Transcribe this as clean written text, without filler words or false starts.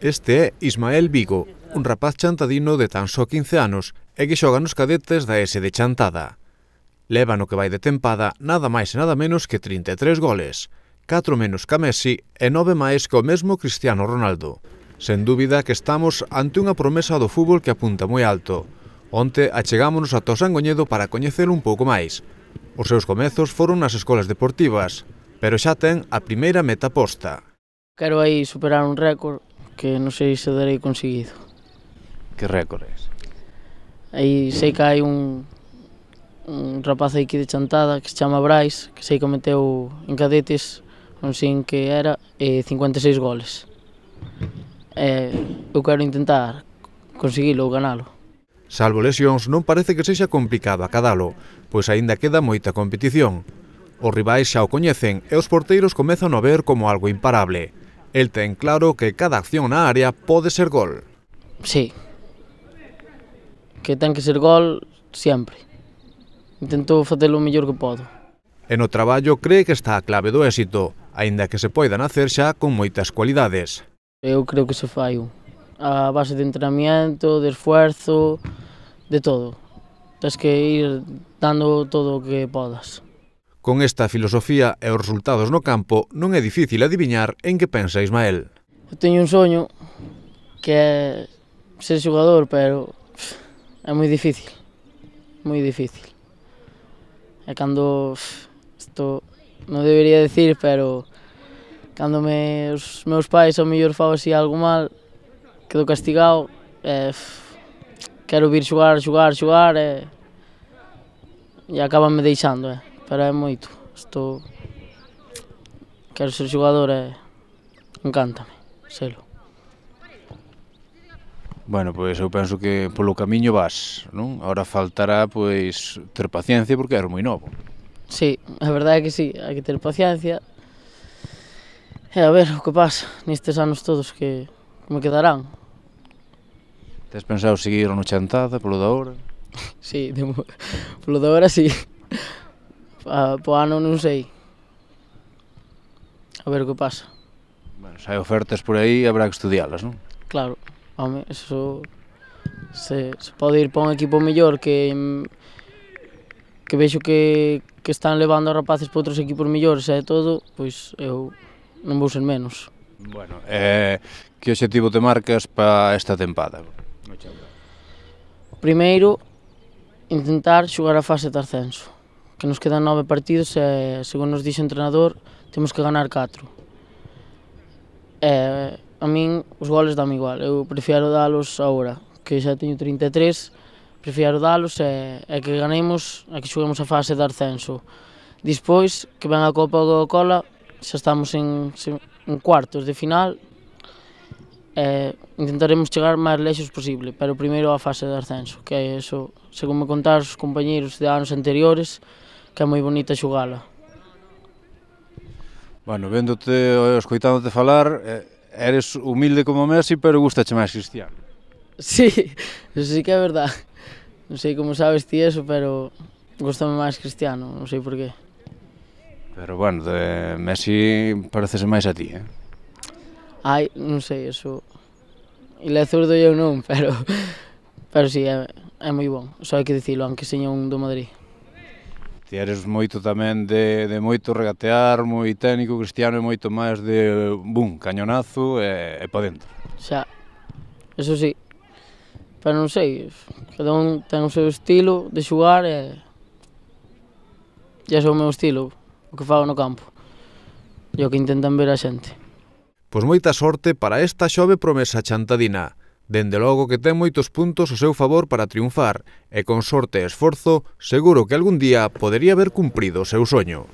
Este é Ismael Vigo, un rapaz chantadino de tan só 15 anos e que xoga nos cadetes da S de Chantada. Leva no que vai de tempada nada máis e nada menos que 33 goles, 4 menos que Messi e 9 máis que o mesmo Cristiano Ronaldo. Sen dúbida que estamos ante unha promesa do fútbol que apunta moi alto. Onte achegámonos ata o Sangoñedo para coñecelo un pouco máis. Os seus comezos foron nas escolas deportivas, pero xa ten a primeira meta posta. Quero aí superar un récord que non sei se darei conseguido. Que récord é ese? Aí sei que hai un rapaz aquí de Chantada que se chama Brais, que sei que meteu en cadetes, non sei en que era, 56 goles. Eu quero intentar conseguilo ou ganalo. Salvo lesións, non parece que sexa complicado acadalo, pois aínda queda moita competición. Os rivais xa o coñecen e os porteiros comezan a ver como algo imparable. El ten claro que cada acción na área pode ser gol. Sí, que ten que ser gol sempre. Intento facelo o mellor que podo. E no traballo cree que está a clave do éxito, aínda que se poida nacer xa con moitas cualidades. Eu creo que se fai a base de entrenamiento, de esfuerzo, de todo. Tens que ir dando todo o que podas. Con esta filosofía e os resultados no campo, non é difícil adiviñar en que pensa Ismael. Eu teño un soño que é ser xogador, pero é moi difícil, moi difícil. É cando, isto non debería decir, pero cando os meus pais ao mellor fan así algo mal, quedo castigado, quero vir xogar e acabanme deixando, pero é moito. Quero ser xogador e encántame selo. Bueno, pois eu penso que polo camiño vas, non? Ahora faltará, pois, ter paciencia porque eres moi novo. Sí, a verdade é que sí, hai que ter paciencia. E a ver o que pasa nestes anos todos que me quedarán. Tes pensado seguir no Chantada, polo de agora? Sí, polo de agora sí. Po ano non sei. A ver o que pasa. Bueno, se hai ofertas por aí, habrá que estudialas, non? Claro, home, eso se pode ir para un equipo mellor que vexo que están levando a rapaces para outros equipos mellores e todo, pois eu non vou ser menos. Bueno, que obxectivo te marcas para esta tempada? Primeiro, intentar xogar a fase de ascenso, que nos quedan 9 partidos e, según nos dixo o entrenador, temos que ganar 4. A min os goles dame igual, eu prefiero dalos agora, que xa teño 33, prefiero dalos e que ganemos, e que xoguemos a fase de ascenso. Despois, que ven a Copa Coca-Cola, xa estamos en cuartos de final, intentaremos chegar máis lexos posible, pero primeiro a fase de ascenso, que é eso, según me contaron os compañeiros de anos anteriores, que é moi bonita xogala. Bueno, véndote, escoitándote falar, eres humilde como Messi, pero gustache máis Cristiano. Sí, eso sí que é verdade. Non sei como sabes ti eso, pero gustame máis Cristiano, non sei por qué. Pero bueno, de Messi parecese máis a ti, Ai, non sei, eso... Ele é zurdo e eu non, pero sí, é moi bon, só hai que dicilo, aunque seña un do Madrid. Ti eres moito tamén de moito regatear, moi técnico, Cristiano é moito máis de cañonazo e pa dentro. Xa, eso sí, pero non sei, cada un ten o seu estilo de xogar e é o meu estilo, o que fago no campo, e o que intentan ver a xente. Pois moita sorte para esta xove promesa chantadina. Dende logo que ten moitos puntos ao seu favor para triunfar e con sorte e esforzo seguro que algún día podería haber cumprido o seu soño.